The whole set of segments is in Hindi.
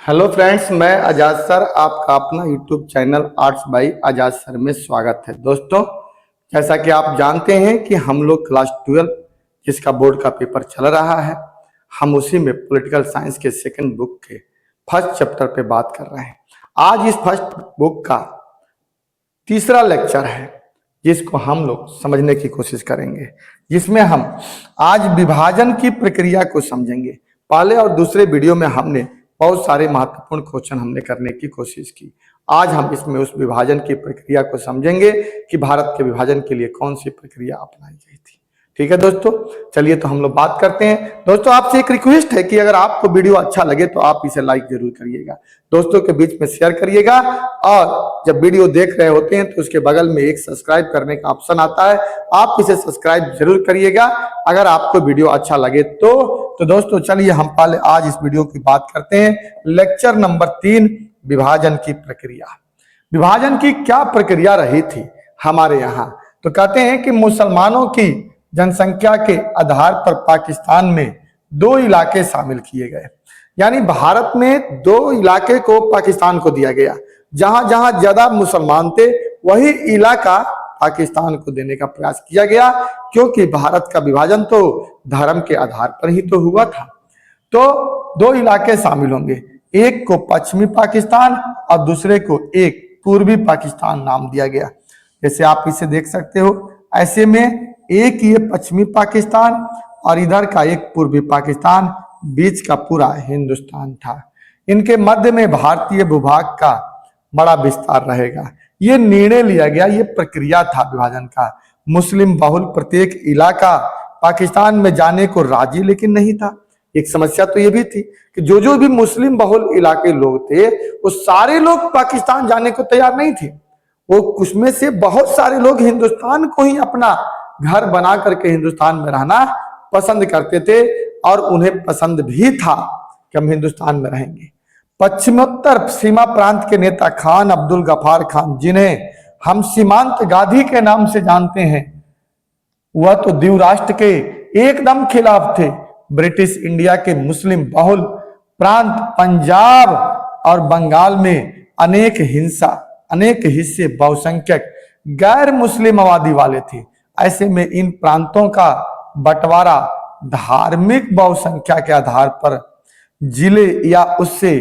हेलो फ्रेंड्स, मैं आजाद सर आपका अपना YouTube channel arts by Azad sir में स्वागत है। दोस्तों, जैसा कि आप जानते हैं कि हम लोग क्लास 12 जिसका बोर्ड का पेपर चल रहा है, हम उसी में पॉलिटिकल साइंस के सेकंड बुक के फर्स्ट चैप्टर पे बात कर रहे हैं। आज इस फर्स्ट बुक का तीसरा लेक्चर है जिसको हम लोग समझने की कोशिश करेंगे, जिसमें हम आज विभाजन की प्रक्रिया को समझेंगे। पहले और दूसरे वीडियो में हमने बहुत सारे महत्वपूर्ण क्वेश्चन हमने करने की कोशिश की। आज हम इसमें उस विभाजन की प्रक्रिया को समझेंगे कि भारत के विभाजन के लिए कौन सी प्रक्रिया अपनाई गई थी। ठीक है दोस्तों, चलिए तो हम लोग बात करते हैं। दोस्तों, आपसे एक रिक्वेस्ट है कि अगर आपको वीडियो अच्छा लगे तो आप इसे लाइक जरूर करिएगा, दोस्तों के बीच में शेयर करिएगा, और जब वीडियो देख रहे होते हैं तो उसके बगल में एक सब्सक्राइब करने का ऑप्शन आता है, आप इसे सब्सक्राइब जरूर करिएगा अगर आपको वीडियो अच्छा लगे तो दोस्तों चलिए हम पहले आज इस वीडियो की बात करते हैं। लेक्चर नंबर 3, विभाजन की प्रक्रिया। विभाजन की क्या प्रक्रिया रही थी हमारे यहाँ? तो कहते हैं कि मुसलमानों की जनसंख्या के आधार पर पाकिस्तान में 2 इलाके शामिल किए गए, यानी भारत में 2 इलाके को पाकिस्तान को दिया गया। जहां जहां ज्यादा मुसलमान थे वही इलाका पाकिस्तान को देने का प्रयास किया गया, क्योंकि भारत का विभाजन तो धर्म के आधार पर ही तो हुआ था। तो 2 इलाके शामिल होंगे, एक को पश्चिमी पाकिस्तान और दूसरे को एक पूर्वी पाकिस्तान नाम दिया गया। जैसे आप इसे देख सकते हो, ऐसे में एक ये पश्चिमी पाकिस्तान और इधर का एक पूर्वी पाकिस्तान, बीच का पूरा हिंदुस्तान था। इनके मध्य में भारतीय भूभाग का बड़ा विस्तार रहेगा। ये निर्णय लिया गया, ये प्रक्रिया था विभाजन का। मुस्लिम बहुल प्रत्येक इलाका पाकिस्तान में जाने को राजी लेकिन नहीं था। एक समस्या तो ये भी थी कि जो भी मुस्लिम बहुल इलाके लोग थे वो सारे लोग पाकिस्तान जाने को तैयार नहीं थे। वो कुछ में से बहुत सारे लोग हिंदुस्तान को ही अपना घर बना करके हिंदुस्तान में रहना पसंद करते थे, और उन्हें पसंद भी था कि हम हिंदुस्तान में रहेंगे। पश्चिमोत्तर सीमा प्रांत के नेता खान अब्दुल गफार खान, जिन्हें हम सीमांत गांधी के नाम से जानते हैं, वह तो द्वीप राष्ट्र के एकदम खिलाफ थे। ब्रिटिश इंडिया के मुस्लिम बहुल प्रांत पंजाब और बंगाल में अनेक हिस्से बहुसंख्यक गैर मुस्लिम आबादी वाले थे। ऐसे में इन प्रांतों का बंटवारा धार्मिक बहुसंख्या के आधार पर जिले या उससे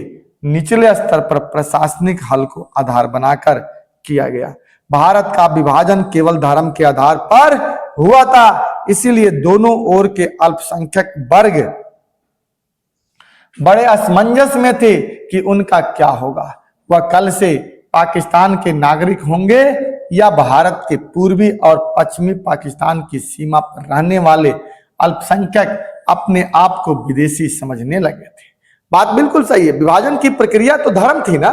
निचले स्तर पर प्रशासनिक हल को आधार बनाकर किया गया। भारत का विभाजन केवल धर्म के आधार पर हुआ था, इसीलिए दोनों ओर के अल्पसंख्यक वर्ग बड़े असमंजस में थे कि उनका क्या होगा। वह कल से पाकिस्तान के नागरिक होंगे या भारत के पूर्वी और पश्चिमी पाकिस्तान की सीमा पर रहने वाले अल्पसंख्यक अपने आप को विदेशी समझने लगे थे। बात बिल्कुल सही है। विभाजन की प्रक्रिया तो धर्म थी ना,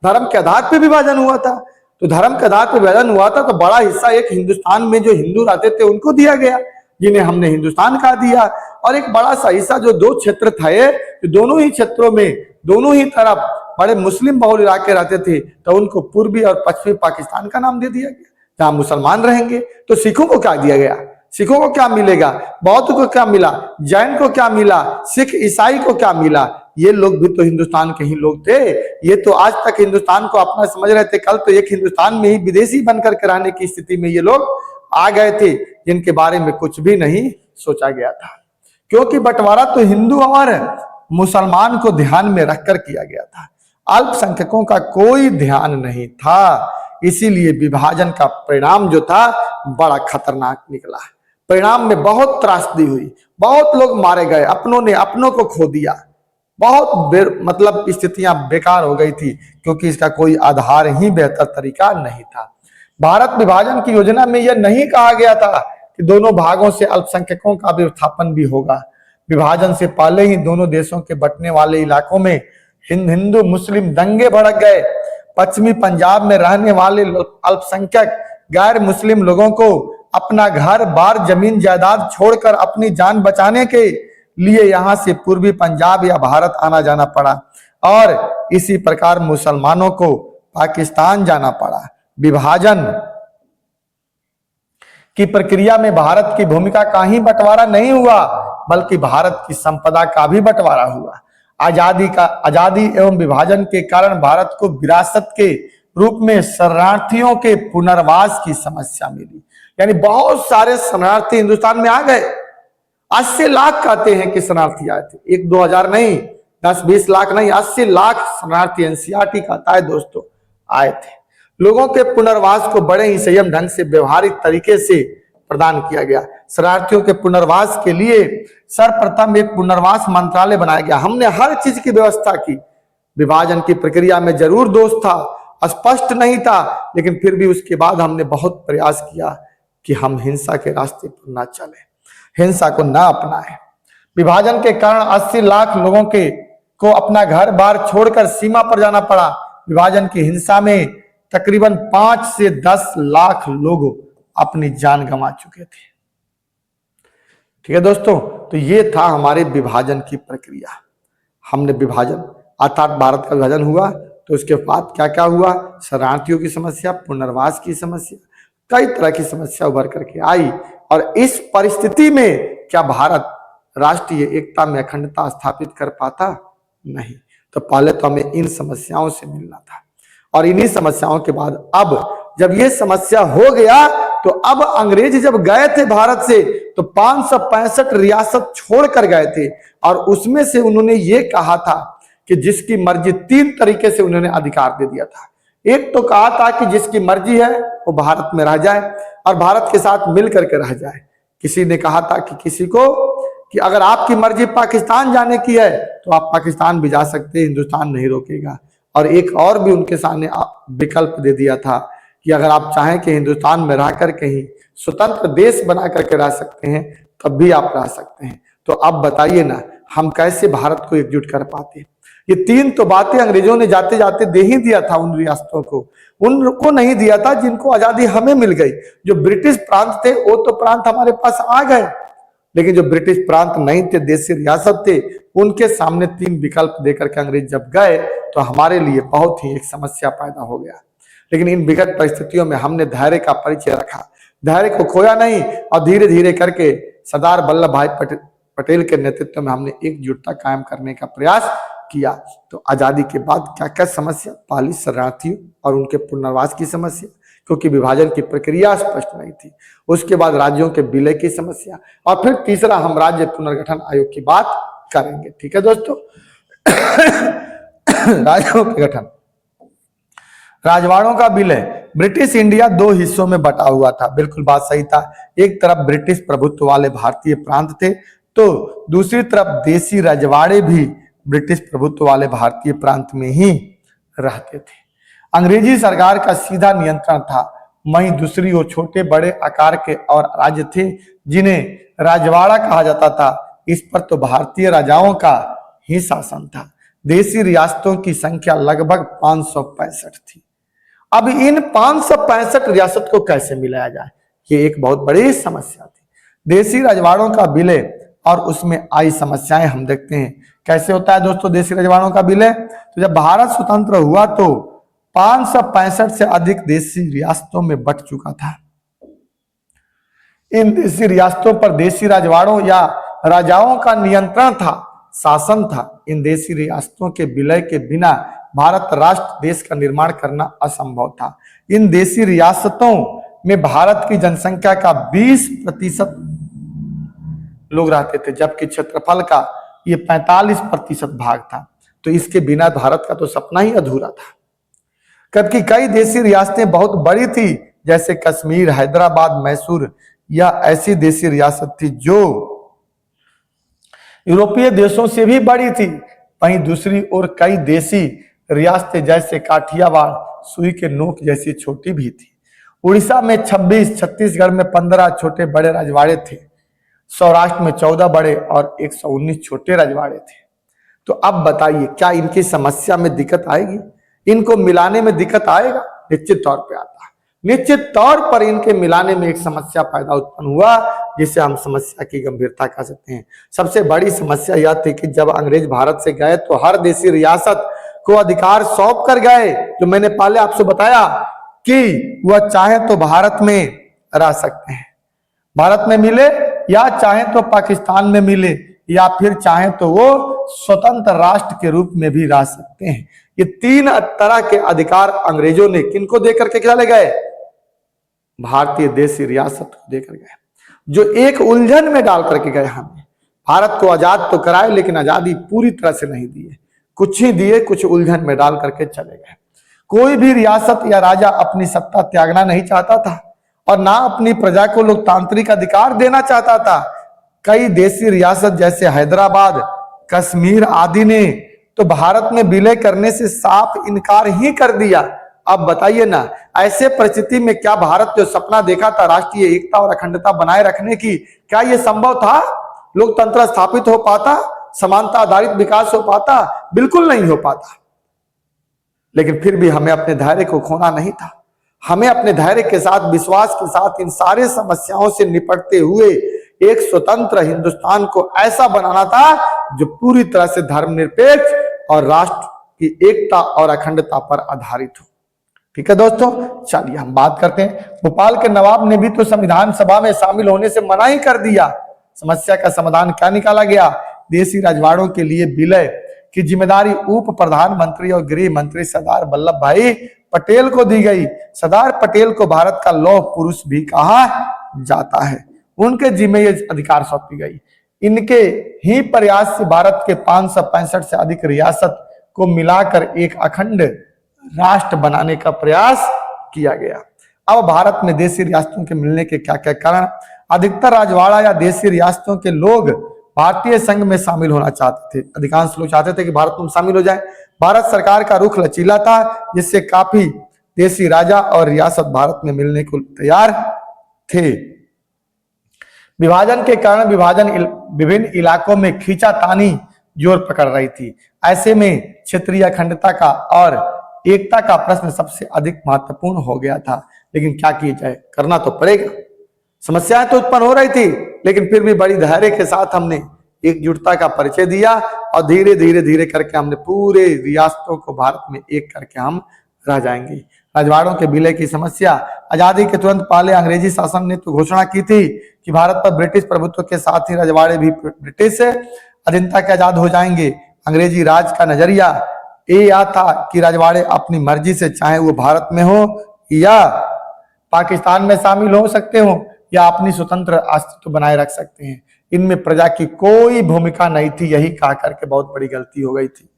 धर्म के आधार पर विभाजन हुआ था। तो धर्म के आधार पर विभाजन हुआ था, तो बड़ा हिस्सा एक हिंदुस्तान में जो हिंदू रहते थे उनको दिया गया, जिन्हें हमने हिंदुस्तान कहा दिया, और एक बड़ा सा हिस्सा जो 2 क्षेत्र थे, दोनों ही क्षेत्रों में दोनों ही तरफ बड़े मुस्लिम बहुल इलाके रहते थे, तो उनको पूर्वी और पश्चिमी पाकिस्तान का नाम दे दिया गया, जहां मुसलमान रहेंगे। तो सिखों को क्या दिया गया? सिखों को क्या मिलेगा? बौद्ध को क्या मिला? जैन को क्या मिला? सिख ईसाई को क्या मिला? ये लोग भी तो हिंदुस्तान के ही लोग थे। ये तो आज तक हिंदुस्तान को अपना समझ रहे थे, कल तो एक हिंदुस्तान में ही विदेशी बनकर के रहने की स्थिति में ये लोग आ गए थे, जिनके बारे में कुछ भी नहीं सोचा गया था, क्योंकि बंटवारा तो हिंदू और मुसलमान को ध्यान में रखकर किया गया था, अल्पसंख्यकों का कोई ध्यान नहीं था। इसीलिए विभाजन का परिणाम जो था बड़ा खतरनाक निकला। परिणाम में बहुत त्रासदी हुई, बहुत लोग मारे गए, अपनों ने अपनों को खो दिया, बहुत मतलब स्थितियां बेकार हो गई थी, क्योंकि इसका कोई आधार ही बेहतर तरीका नहीं था। भारत विभाजन की योजना में यह नहीं कहा गया था कि दोनों भागों से अल्पसंख्यकों का विस्थापन भी होगा। विभाजन से पहले ही दोनों देशों के बंटने वाले इलाकों में हिंदू मुस्लिम दंगे भड़क गए। पश्चिमी पंजाब में रहने वाले अल्पसंख्यक गैर मुस्लिम लोगों को अपना घर बार जमीन जायदाद छोड़कर अपनी जान बचाने के लिए यहां से पूर्वी पंजाब या भारत आना जाना पड़ा, और इसी प्रकार मुसलमानों को पाकिस्तान जाना पड़ा। विभाजन की प्रक्रिया में भारत की भूमिका का ही बंटवारा नहीं हुआ, बल्कि भारत की संपदा का भी बंटवारा हुआ। आजादी एवं विभाजन के कारण भारत को विरासत के रूप में शरणार्थियों के पुनर्वास की समस्या मिली। यानी बहुत सारे शरणार्थी हिंदुस्तान में आ गए। 80 लाख कहते हैं कि शरणार्थी आए थे, 1-2 हजार नहीं, 10-20 लाख नहीं, 80 लाख शरणार्थी एनसीईआरटी कहता है दोस्तों आए थे। लोगों के पुनर्वास को बड़े ही संयम ढंग से व्यवहारिक तरीके से प्रदान किया गया। शरणार्थियों के पुनर्वास के लिए सर्वप्रथम एक पुनर्वास मंत्रालय बनाया गया। हमने हर चीज की व्यवस्था की। विभाजन की प्रक्रिया में जरूर दोष था, स्पष्ट नहीं था, लेकिन फिर भी उसके बाद हमने बहुत प्रयास किया कि हम हिंसा के रास्ते पर ना चले, हिंसा को ना अपनाएं। विभाजन के कारण 80 लाख लोगों को अपना घर बार छोड़कर सीमा पर जाना पड़ा। विभाजन की हिंसा में तकरीबन 5 से 10 लाख लोग अपनी जान गंवा चुके थे। ठीक है दोस्तों, तो ये था हमारे विभाजन की प्रक्रिया। हमने विभाजन अर्थात भारत का विभाजन हुआ तो उसके बाद क्या क्या हुआ, शरणार्थियों की समस्या, पुनर्वास की समस्या, कई तरह की समस्या उभर करके आई। और इस परिस्थिति में क्या भारत राष्ट्रीय एकता में अखंडता स्थापित कर पाता? नहीं। तो पहले तो हमें इन समस्याओं से मिलना था, और इन्हीं समस्याओं के बाद अब जब ये समस्या हो गया तो अब अंग्रेज जब गए थे भारत से तो 565 रियासत छोड़कर गए थे, और उसमें से उन्होंने ये कहा था कि जिसकी मर्जी, 3 तरीके से उन्होंने अधिकार दे दिया था। एक तो कहा था कि जिसकी मर्जी है वो भारत में रह जाए और भारत के साथ मिल करके रह जाए। किसी ने कहा था कि किसी को कि अगर आपकी मर्जी पाकिस्तान जाने की है तो आप पाकिस्तान भी जा सकते हैं, हिंदुस्तान नहीं रोकेगा। और एक और भी उनके सामने विकल्प दे दिया था कि अगर आप चाहें कि हिंदुस्तान में रह कर कहीं स्वतंत्र देश बना करके रह सकते हैं तब भी आप रह सकते हैं। तो अब बताइए ना, हम कैसे भारत को एकजुट कर पाते? ये 3 तो बातें अंग्रेजों ने जाते जाते दे ही दिया था उन रियासतों को, उनको नहीं दिया था जिनको आजादी हमें मिल गई। जो ब्रिटिश प्रांत थे वो तो प्रांत हमारे पास आ गए, लेकिन जो ब्रिटिश प्रांत नहीं थे, देशी रियासत थे, उनके सामने 3 विकल्प देकर के अंग्रेज जब गए तो हमारे लिए बहुत ही एक समस्या पैदा हो गया। लेकिन इन विकट परिस्थितियों में हमने धैर्य का परिचय रखा, धैर्य को खोया नहीं, और धीरे धीरे करके सरदार वल्लभ भाई पटेल के नेतृत्व में हमने एकजुटता कायम करने का प्रयास किया। तो आजादी के बाद क्या क्या समस्या? पहली शरणार्थियों और उनके पुनर्वास की समस्या, क्योंकि विभाजन की प्रक्रिया स्पष्ट नहीं थी। उसके बाद राज्यों के विलय की समस्या, और फिर तीसरा हम राज्य पुनर्गठन आयोग की बात करेंगे। ठीक है दोस्तों। राज्यों के गठन, राजवाड़ों का विलय। ब्रिटिश इंडिया 2 हिस्सों में बटा हुआ था, बिल्कुल बात सही था। एक तरफ ब्रिटिश प्रभुत्व वाले भारतीय प्रांत थे, तो दूसरी तरफ देसी रजवाड़े भी ब्रिटिश प्रभुत्व वाले भारतीय प्रांत में ही रहते थे। अंग्रेजी सरकार का सीधा नियंत्रण था। वहीं दूसरी ओर छोटे बड़े आकार के और राज्य थे जिन्हें राजवाड़ा कहा जाता था। इस पर तो भारतीय राजाओं का ही शासन था। देशी रियासतों की संख्या लगभग 565 थी। अब इन 565 रियासत को कैसे मिलाया जाए, ये एक बहुत बड़ी समस्या थी। देशी रजवाड़ों का विलय और उसमें आई समस्याएं हम देखते हैं कैसे होता है दोस्तों। देशी रजवाड़ों का विलय, तो जब भारत स्वतंत्र हुआ तो 565 से अधिक देशी रियासतों में बंट चुका था। इन देशी रियासतों पर देशी रजवाड़ों या राजाओं का नियंत्रण था, शासन था। इन देशी रियासतों के विलय के बिना भारत राष्ट्र देश का निर्माण करना असंभव था। इन देशी रियासतों में भारत की जनसंख्या का 20% लोग रहते थे, जबकि क्षेत्रफल का ये 45% भाग था। तो इसके बिना भारत का तो सपना ही अधूरा था। जबकि कई देशी रियासतें बहुत बड़ी थी, जैसे कश्मीर, हैदराबाद, मैसूर, यह ऐसी देशी रियासत थी जो यूरोपीय देशों से भी बड़ी थी। वहीं दूसरी ओर कई देशी रियासतें जैसे काठियावाड़, सुई के नोक जैसी छोटी भी थी। उड़ीसा में 26, छत्तीसगढ़ में 15 छोटे बड़े रजवाड़े थे, सौराष्ट्र में 14 बड़े और 119 छोटे रजवाड़े थे। तो अब बताइए, क्या इनकी समस्या में दिक्कत आएगी? इनको मिलाने में दिक्कत आएगा? निश्चित तौर पे आता है। निश्चित तौर पर इनके मिलाने में एक समस्या पैदा उत्पन्न हुआ, जिसे हम समस्या की गंभीरता कह सकते हैं। सबसे बड़ी समस्या यह थी कि जब अंग्रेज भारत से गए तो हर देशी रियासत को अधिकार सौंप कर गए, जो मैंने पहले आपसे बताया कि वह चाहे तो भारत में रह सकते हैं, भारत में मिले, या चाहे तो पाकिस्तान में मिले, या फिर चाहे तो वो स्वतंत्र राष्ट्र के रूप में भी रह सकते हैं। ये तीन तरह के अधिकार अंग्रेजों ने किनको देकर के चले गए? भारतीय देशी रियासत को देकर गए, जो एक उलझन में डाल करके गए। हमें भारत को आजाद तो कराए, लेकिन आजादी पूरी तरह से नहीं दिए, कुछ ही दिए, कुछ उलझन में डाल करके चले गए। कोई भी रियासत या राजा अपनी सत्ता त्यागना नहीं चाहता था और ना अपनी प्रजा को लोकतांत्रिक अधिकार देना चाहता था। कई देशी रियासत जैसे हैदराबाद, कश्मीर आदि ने तो भारत में विलय करने से साफ इनकार ही कर दिया। अब बताइए ना, ऐसे परिस्थिति में क्या भारत जो सपना देखा था राष्ट्रीय एकता और अखंडता बनाए रखने की, क्या यह संभव था? लोकतंत्र स्थापित हो पाता? समानता आधारित विकास हो पाता? बिल्कुल नहीं हो पाता। लेकिन फिर भी हमें अपने धैर्य को खोना नहीं था। हमें अपने धैर्य के साथ, विश्वास के साथ इन सारे समस्याओं से निपटते हुए एक स्वतंत्र हिंदुस्तान को ऐसा बनाना था जो पूरी तरह से धर्मनिरपेक्ष और राष्ट्र की एकता और अखंडता पर आधारित हो। ठीक है दोस्तों, चलिए हम बात करते हैं। भोपाल के नवाब ने भी तो संविधान सभा में शामिल होने से मना ही कर दिया। समस्या का समाधान क्या निकाला गया? देशी रजवाड़ों के लिए विलय की जिम्मेदारी उप प्रधानमंत्री और गृह मंत्री सरदार वल्लभ भाई पटेल को दी गई। सरदार पटेल को भारत का लौह पुरुष भी कहा जाता है। उनके जिम्मे ये अधिकार सौंपी गई। इनके ही प्रयास से भारत के 565 से अधिक रियासत को मिलाकर एक अखंड राष्ट्र बनाने का प्रयास किया गया। अब भारत में देशी रियासतों के मिलने के क्या क्या कारण? अधिकतर राजवाड़ा या देशी रियासतों के लोग भारतीय संघ में शामिल होना चाहते थे। अधिकांश लोग चाहते थे कि भारत में शामिल हो जाए। भारत सरकार का रुख लचीला था, जिससे काफी देशी राजा और रियासत भारत में मिलने को तैयार थे। विभाजन के कारण विभिन्न इलाकों में खींचातानी जोर पकड़ रही थी। ऐसे में क्षेत्रीय अखंडता का और एकता का प्रश्न सबसे अधिक महत्वपूर्ण हो गया था। लेकिन क्या किया जाए, करना तो पड़ेगा। समस्याएं तो उत्पन्न हो रही थी, लेकिन फिर भी बड़ी धैर्य के साथ हमने एकजुटता का परिचय दिया और धीरे धीरे करके हमने पूरे रियासतों को भारत में एक करके हम रह जाएंगे। रजवाड़ों के विलय की समस्या। आजादी के तुरंत पहले अंग्रेजी शासन ने तो घोषणा की थी कि भारत पर ब्रिटिश प्रभुत्व के साथ ही रजवाड़े भी ब्रिटिश अधीनता के आजाद हो जाएंगे। अंग्रेजी राज का नजरिया ये था कि रजवाड़े अपनी मर्जी से, चाहे वो भारत में हो या पाकिस्तान में शामिल हो सकते हो, या अपनी स्वतंत्र अस्तित्व बनाए रख सकते हैं। इनमें प्रजा की कोई भूमिका नहीं थी। यही कहा करके बहुत बड़ी गलती हो गई थी।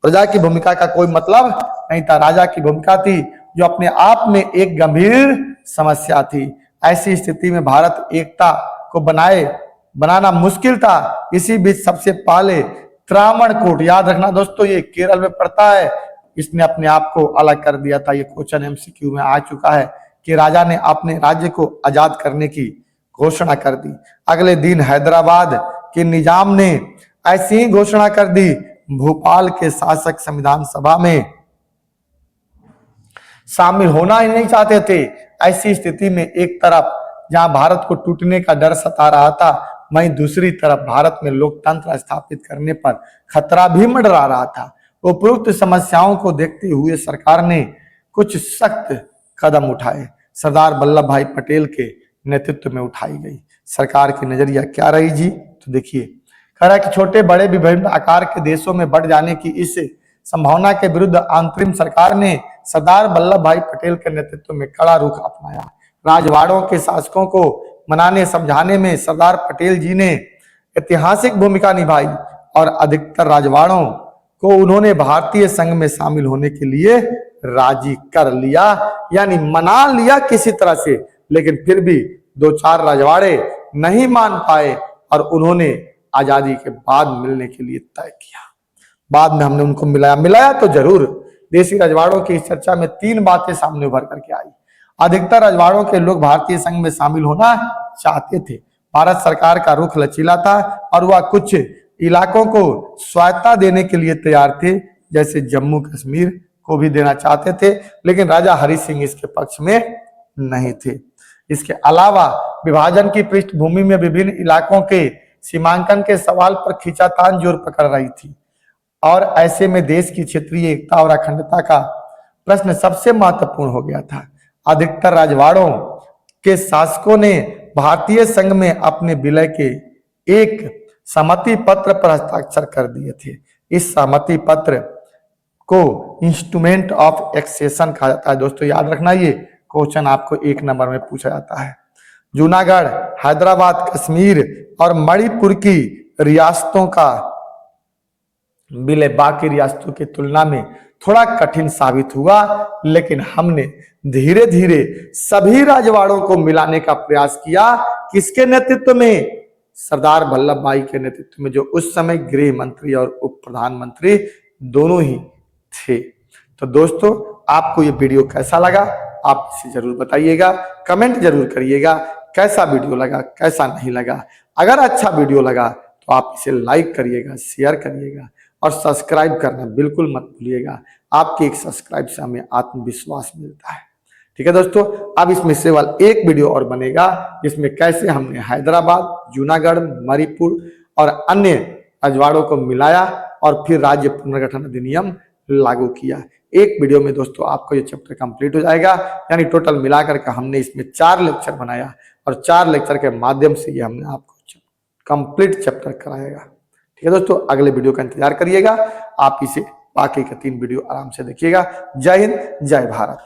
प्रजा की भूमिका का कोई मतलब नहीं था। राजा की भूमिका थी, जो अपने आप में एक गंभीर समस्या थी। ऐसी स्थिति में भारत एकता को बनाना मुश्किल था। इसी बीच सबसे पहले त्रावणकोट, याद रखना दोस्तों, ये केरल में पड़ता है, इसने अपने आप को अलग कर दिया था। ये क्वेश्चन एमसीक्यू में आ चुका है कि राजा ने अपने राज्य को आजाद करने की घोषणा कर दी। अगले दिन हैदराबाद के निजाम ने ऐसी ही घोषणा कर दी। भोपाल के शासक संविधान सभा में शामिल होना ही नहीं चाहते थे। ऐसी स्थिति में एक तरफ जहां भारत को टूटने का डर सता रहा था, वहीं दूसरी तरफ भारत में लोकतंत्र स्थापित करने पर खतरा भी मंडरा रहा था। उपरोक्त समस्याओं को देखते हुए सरकार ने कुछ सख्त कदम उठाए। सरदार वल्लभ भाई पटेल के नेतृत्व में उठाई गई। सरकार की नजरिया क्या रही जी? तो देखिए, कह रहा है कि छोटे बड़े विभिन्न आकार के देशों में बढ़ जाने की इस संभावना के विरुद्ध अंतरिम सरकार ने सरदार वल्लभ भाई पटेल के नेतृत्व में कड़ा रुख अपनाया। राजवाड़ों के शासकों को मनाने समझाने में सरदार पटेल जी ने ऐतिहासिक भूमिका निभाई और अधिकतर राजवाड़ों को उन्होंने भारतीय संघ में शामिल होने के लिए राजी कर लिया, यानी मना लिया किसी तरह से। लेकिन फिर भी 2-4 रजवाड़े नहीं मान पाए और उन्होंने आजादी के बाद मिलने के लिए तय किया। बाद में हमने उनको मिलाया तो जरूर। देशी रजवाड़ों की इस चर्चा में 3 बातें सामने उभर करके आई। अधिकतर रजवाड़ों के लोग भारतीय संघ में शामिल होना चाहते थे। भारत सरकार का रुख लचीला था और वह कुछ इलाकों को स्वायत्तता देने के लिए तैयार थे, जैसे जम्मू कश्मीर को भी देना चाहते थे। लेकिन राजा हरि सिंह इसके पक्ष में नहीं थे। इसके अलावा विभाजन की पृष्ठभूमि में विभिन्न इलाकों के सीमांकन के सवाल पर खींचातान जोर पकड़ रही थी और ऐसे में देश की क्षेत्रीय एकता और अखंडता का प्रश्न सबसे महत्वपूर्ण हो गया था। अधिकतर राजवाड़ों के शासकों ने भारतीय संघ में अपने विलय के एक सहमति पत्र पर हस्ताक्षर कर दिए थे। इस सहमति पत्र को इंस्ट्रूमेंट ऑफ एक्सेशन कहा जाता है। दोस्तों याद रखना, ये क्वेश्चन आपको 1 नंबर में पूछा जाता है। जूनागढ़, हैदराबाद, कश्मीर और मणिपुर की रियासतों का विलय बाकी रियासतों की तुलना में थोड़ा कठिन साबित हुआ, लेकिन हमने धीरे धीरे सभी राजवाड़ों को मिलाने का प्रयास किया। किसके नेतृत्व में? सरदार वल्लभ भाई के नेतृत्व में, जो उस समय गृह मंत्री और उप प्रधानमंत्री दोनों ही थे। तो दोस्तों आपको ये वीडियो कैसा लगा आप इसे जरूर बताइएगा, कमेंट जरूर करिएगा कैसा वीडियो लगा, कैसा नहीं लगा। अगर अच्छा वीडियो लगा तो आप इसे लाइक करिएगा, शेयर करिएगा और सब्सक्राइब करना बिल्कुल मत भूलिएगा। आपके एक सब्सक्राइब से हमें आत्मविश्वास मिलता है। ठीक है दोस्तों, अब इसमें से वाला एक वीडियो और बनेगा जिसमें कैसे हमने हैदराबाद, जूनागढ़, मणिपुर और अन्य रजवाड़ों को मिलाया और फिर राज्य पुनर्गठन अधिनियम लागू किया। एक वीडियो में दोस्तों आपको ये चैप्टर कंप्लीट हो जाएगा। यानी टोटल मिलाकर के हमने इसमें 4 लेक्चर बनाया और 4 लेक्चर के माध्यम से ये हमने आपको कंप्लीट चैप्टर कराएगा। ठीक है दोस्तों, अगले वीडियो का इंतजार करिएगा। आप इसे बाकी के 3 वीडियो आराम से देखिएगा। जय हिंद, जय भारत।